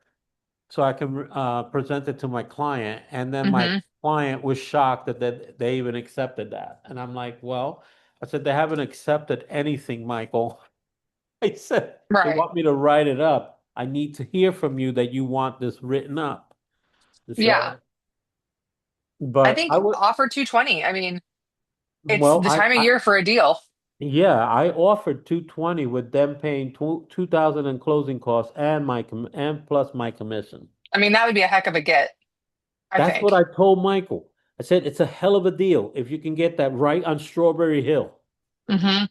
so I can present it to my client. And then my Hmm. client was shocked that they even accepted that. And I'm like, well, I said, they haven't accepted anything, Michael. I said, they Right. want me to write it up. I need to hear from you that you want this written up. Yeah. So, I but think I would, offer 220. I mean, it's well, the time of year for a deal. yeah, I offered 220 with them paying 2,000 in closing costs and and plus my commission. I mean, that would be a heck of a get, I That's what think. I told Michael. I said it's a hell of a deal if you can get that right on Strawberry Hill. Hmm.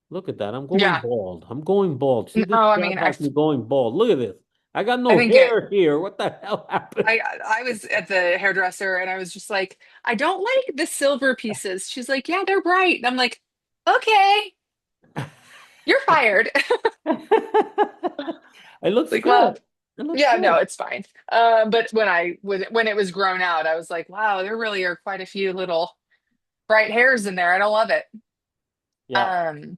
Look at that. I'm going Yeah. bald. I'm going bald. See, No, this I job mean, has me going bald. Look at this. I got I no think it hair here. What the hell happened? I was at the hairdresser and I was just like, I don't like the silver pieces. She's like, yeah, they're bright. And I'm like, okay, you're fired. It looks Like, well, good. It looks yeah, no, good. it's fine. But when it was grown out, I was like, wow, there really are quite a few little bright hairs in there. I don't love it. Yeah. Um,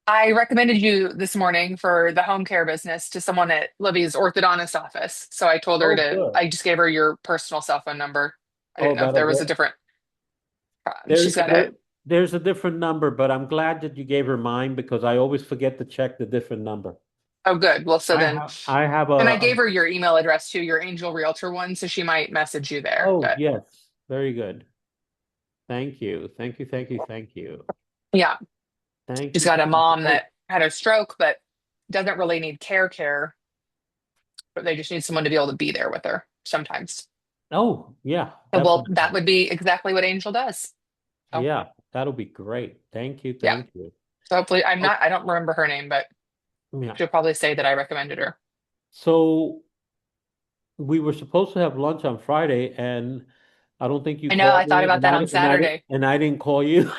I recommended you this morning for the home care business to someone at Libby's orthodontist office. So Oh, good. I just gave her your personal cell phone number. I didn't Oh, know if that'll there was a work. different, There, she's got there, a, there's a different number, but I'm glad that you gave her mine because I always forget to check the different number. oh, good. Well, so then, I have and I gave her your email address too, your Angel Realtor one. So she might message you there. oh, But yes. Very good. Thank you. Thank you. Thank you. Thank you. yeah, Thank she's you. got a Thank you. mom Oh, that had a stroke, but doesn't really need care, but they just need someone to be able to be there with her sometimes. oh, yeah, And well, that definitely. would be exactly what Angel does. So Yeah, that'll be great. Thank you. yeah. Thank you. So hopefully, Oh, I don't remember her name, but yeah. she'll probably say that I recommended her. So we were supposed to have lunch on Friday, and I don't think you I know I called thought me, about that on Saturday. and I didn't call you.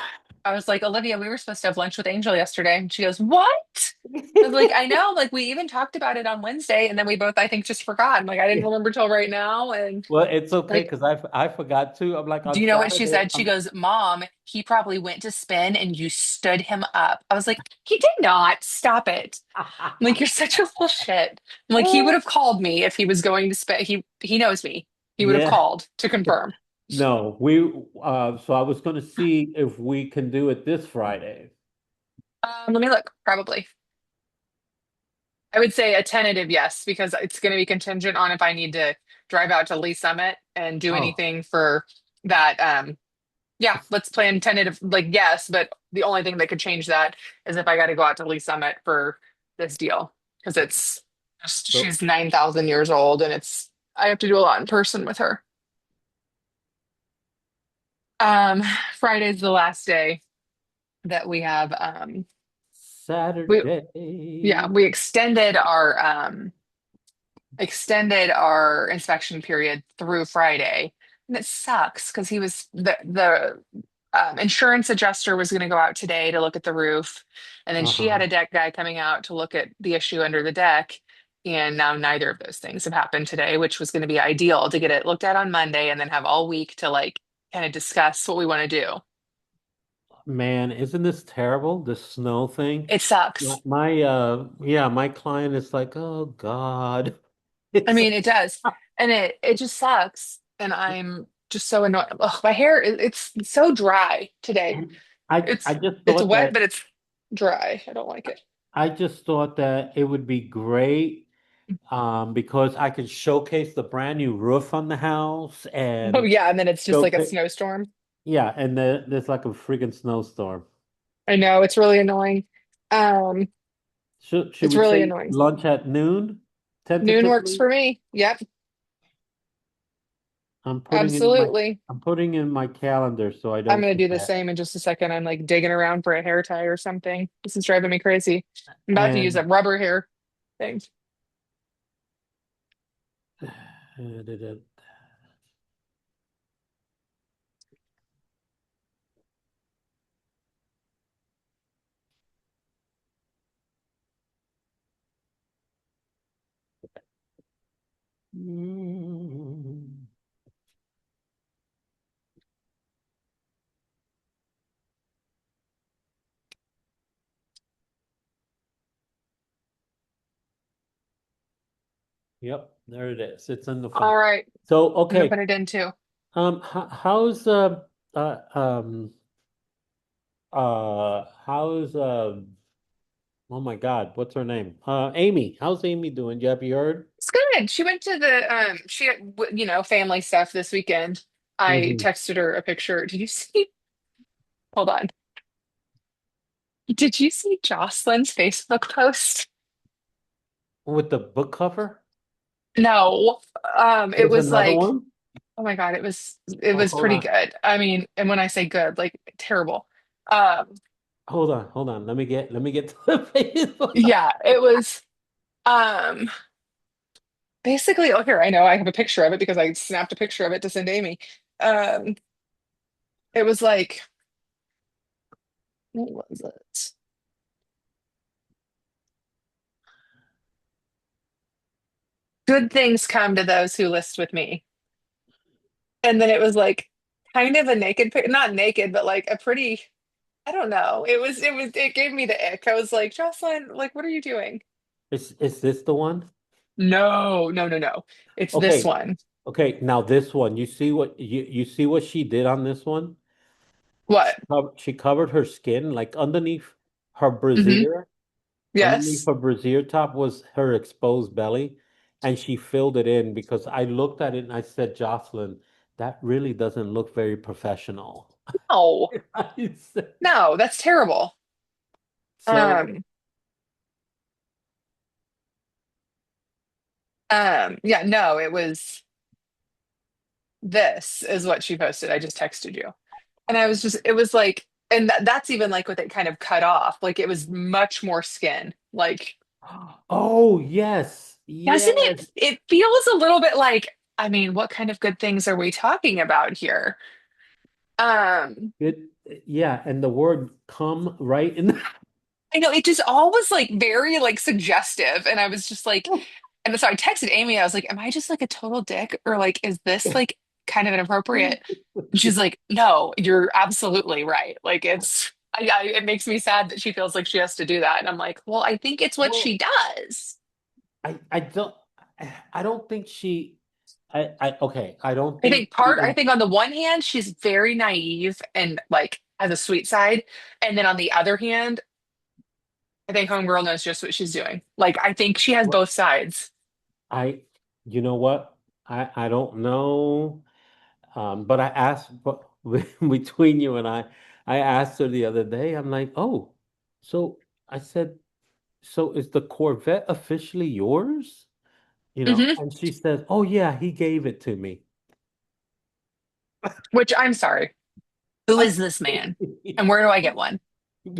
I was like, Olivia, we were supposed to have lunch with Angel yesterday. And she goes, what? I was like, I know, like we even talked about it on Wednesday, and then we both, I think, just forgot. I'm like, I didn't remember till right now. And Well, it's okay like, because I forgot too. I'm like do on you know what she Saturday. said? She goes, Mom, he probably went to spin and you stood him up. I was like, he did not. Stop it. I'm like, you're such a little shit. I'm like, he would have called me if he was going to spin. He knows me. He would have Yeah. called to confirm. No, so I was gonna see if we can do it this Friday. Let me look. Probably. I would say a tentative yes, because it's going to be contingent on if I need to drive out to Lee Summit and do Oh, anything for that. Yeah, let's plan tentative, like yes, but the only thing that could change that is if I got to go out to Lee Summit for this deal because so she's 9,000 years old and I have to do a lot in person with her. Um, Friday's the last day that we have. We Saturday. Yeah, we extended our extended our inspection period through Friday. And it sucks because he was the insurance adjuster was going to go out today to look at the roof. And then she Uh-huh. had a deck guy coming out to look at the issue under the deck. And now neither of those things have happened today, which was going to be ideal to get it looked at on Monday and then have all week to like kind of discuss what we want to do. Man, isn't this terrible? This snow thing. It sucks. Yeah, my client is like, oh God. I It's mean, it does. And it just sucks. And I'm just so annoyed. Ugh, my hair, it's so dry today. and I It's just it's thought wet, that but it's dry. I don't like it. I just thought that it would be great because I could showcase the brand new roof on the house Oh and yeah, and then it's just like a showcase snowstorm. yeah, and there's like a freaking snowstorm. I know, it's really annoying. Um, Should it's we really say annoying. lunch at noon Noon works tentatively? for me. Yep, I'm putting in my absolutely. I'm putting in my calendar so I I'm don't gonna do the forget. same in just a second. I'm like digging around for a hair tie or something. This is driving me crazy. I'm about to use a And rubber hair thing. yep, there it is. It's in the All file. right, So I'm gonna okay, put it in too. how's uh um how's oh my God, what's her name? Amy. How's Amy doing? Have you heard? It's good. She went to the family stuff this weekend. I Hmm. texted her a picture. Did you see? Hold on. Did you see Jocelyn's Facebook post? With the book cover? No. It There's was another like, one? oh my God, it Oh, was hold pretty on. good. I mean, and when I say good, like terrible. Um, Hold on. Let me get to the Facebook. yeah, it was um basically, oh here, I know I have a picture of it because I snapped a picture of it to send Amy. Um, it was like, what was it? Good things come to those who list with me. And then it was like kind of a naked pic, not naked, but like a pretty, I don't know. It gave me the ick. I was like, Jocelyn, like, what are you doing? Is this the one? No, no, no, no. It's this Okay. one. Okay, now this one, you see what she did on this one? What? She covered her skin like underneath her Hmm. brassiere. Underneath Yes. her brassiere top was her exposed belly, and she filled it in because I looked at it and I said, Jocelyn, that really doesn't look very professional. No, I said- no, that's terrible. So, Um, yeah, no, it was this is what she posted. I just texted you. And I was just, it was like, and that's even like with it kind of cut off. Like it was much more skin. Like, oh yes, doesn't yes. it feels a little bit like, I mean, what kind of good things are we talking about here? Um, It, yeah, and the word come right in the I know it just all was like very like suggestive. And I was just like, and so I texted Amy, I was like, am I just like a total dick? Or like, is this like kind of inappropriate? And she's like, no, you're absolutely right. Like it makes me sad that she feels like she has to do that. And I'm like, well, I think it's what well, she does. I don't I don't think she okay, I don't I think think she I think on the one hand, she's very naive and like has a sweet side. And then on the other hand, I think Homegirl knows just what she's doing. Like, I think she has both sides. I, you know what? I don't know. But I asked, but between you and I asked her the other day. I'm like, oh, so I said, so is the Corvette officially yours? Hmm. And she says, oh yeah, he gave it to me. Which I'm sorry. Who I, is this man? And where do I get one? I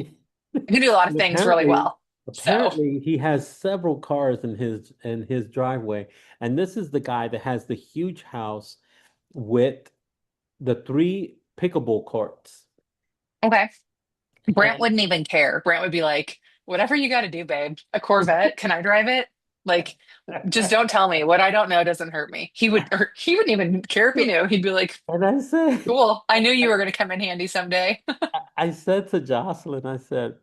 can do a lot of and things really apparently, well. So, apparently he has several cars in his driveway, and this is the guy that has the huge house with the three pickleball courts. okay. Brant And wouldn't even care. Brant would be like, whatever you got to do, babe. A Corvette, can I drive it? Like, just don't tell me. What I don't know doesn't hurt me. Or he wouldn't even care if he knew. He'd be like, and I said, cool. I knew you were going to come in handy someday. I said to Jocelyn, I said,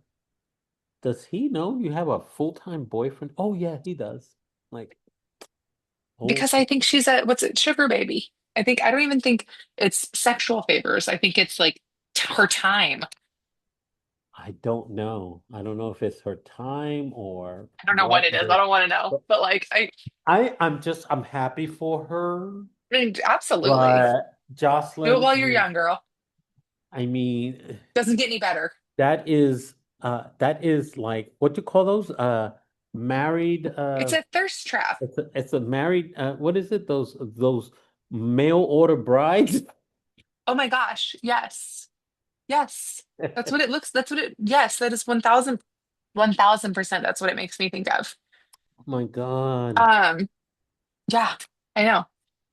does he know you have a full-time boyfriend? Oh yeah, he does. Like, oh, Because I think she's what's it, sugar baby. I don't even think it's sexual favors. I think it's like her time. I don't know. I don't know if it's her time or I don't know what what. it is. I don't want to know. But But like, I'm happy for her. I mean, absolutely. But Do it Jocelyn, while you're young, girl. I mean, Doesn't get any better. that is like what you call those? Married It's a thirst trap. it's a married what is it? Those mail order brides? Oh my gosh. Yes. Yes. That's what it, yes, that is 1000%. That's what it makes me think of. Oh my God. Um, yeah, I know.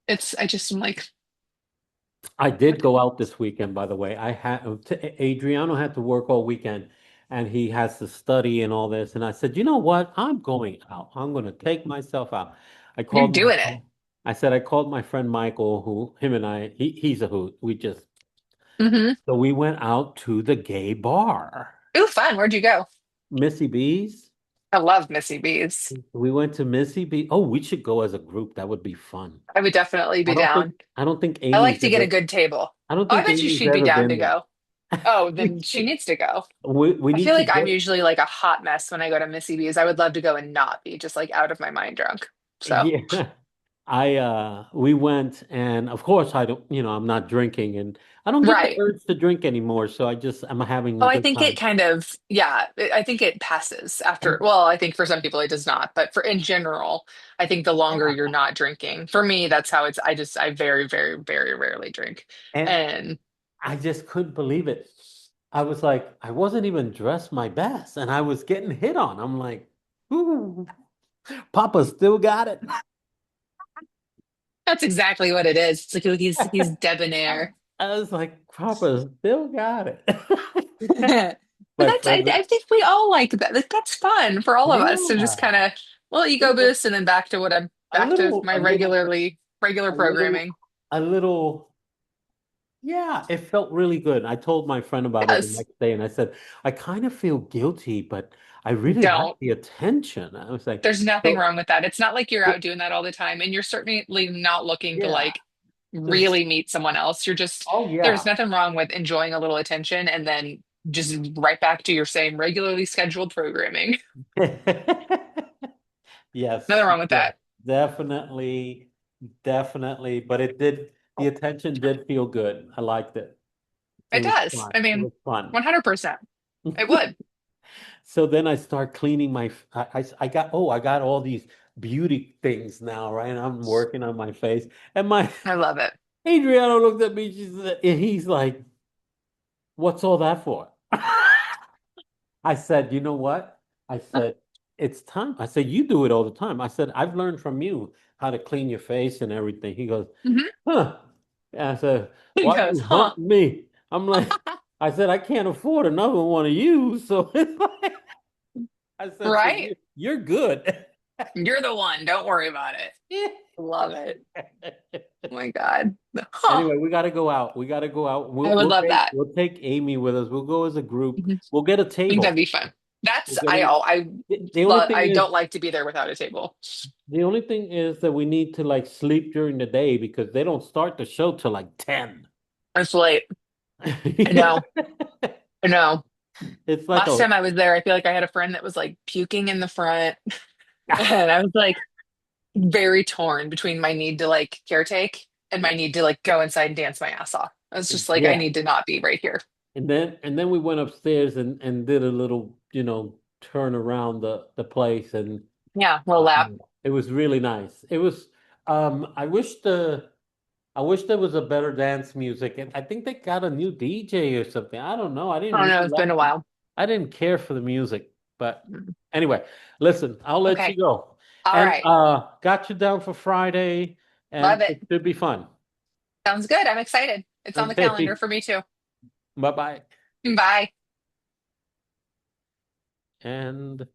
I just am like, I did go out this weekend, by the way. I had Adriano had to work all weekend and he has to study and all this. And I said, you know what? I'm going out. I'm going to take myself out. I you're called my doing it. I said I called my friend Michael, who him and he's a hoot. We just Hmm. so we went out to the gay bar. Ooh, fun. Where'd you go? Missy B's. I love Missy B's. We went to Missy B. Oh, we should go as a group. That would be fun. I would definitely be down. I don't think I like Amy's to get a ever good table. I don't Oh, I think bet you Amy's she'd be ever down been to there. go. Oh, then she needs to go. We I need feel to like I'm get usually like a hot mess when I go to Missy B's. I would love to go and not be just like out of my mind drunk. So, yeah. I we went and of course I don't I'm not drinking and I don't get the right. urge to drink anymore, so I'm having Oh, a I good think it time. kind of, yeah, I think it passes after. And Well, I think for some people it does not, but for in general, I think the longer yeah, you're not drinking, for me, that's how it's. I very, very, very rarely drink. and And I just couldn't believe it. I was like, I wasn't even dressed my best and I was getting hit on. I'm like, ooh, Papa still got it. that's exactly what it is. It's like oh, he's debonair. I was like, Papa still got it. But My friend, I think we all like that. Like, that's fun for all of us to just kind yeah, of, well, ego yeah, boost and then back to a back to little, my a little, regular a little, programming. a little. Yeah, it felt really good. I told my friend about it the Yes. next day and I said, I kind of feel guilty, but I really like Don't. the attention. I was like, There's nothing so, wrong with that. It's not like you're so- out doing that all the time, and you're certainly not looking to yeah, like just, really meet someone else. You're just, oh there's yeah. nothing wrong with enjoying a little attention and then just right back to your same regularly scheduled programming. Yes, Nothing wrong with yes, that. definitely, definitely. But the attention did feel good. I liked it. It It was does. fun. I It mean, was fun. 100%. It would. So then I start cleaning I got all these beauty things now, right? I'm working on my face. And my I love it. Adriano looked at me, and he's like, what's all that for? I said, you know what? I said, it's time. I said, you do it all the time. I said, I've learned from you how to clean your face and everything. He goes, Hmm. huh. And I said, He why are goes, you huh? hunting me? I'm like, I said, I can't afford another one of you. So it's like, I said, so Right? you're good. You're the one. Don't worry about it. Love it. Oh my God. Huh. Anyway, we got to go out. We got to go out. I would love that. We'll take Amy with us. We'll go as a group. Mhm. We'll get a I think that'd table. be fun. We'll get a, I the only love, thing I is don't like to be there without a table. the only thing is that we need to like sleep during the day because they don't start the show till like 10. It's late. I Yeah. know. I know. It's like Last time I was there, I feel like I had a friend that was like puking in the front. And I was like very torn between my need to like caretake and my need to like go inside and dance my ass off. I was just like, I yeah. need to not be right here. And then we went upstairs and did a little, turn around the place and Yeah, little lap. it was really nice. It was I wish there was a better dance music and I think they got a new DJ or something. I don't know. I don't know. It's been a while. I didn't care for the music, But anyway, listen, I'll let Okay. you go. All And right. got you down for Friday, and Love it. it should be fun. Sounds good. I'm excited. It's on the calendar Okay. for me too. Bye-bye. Bye. And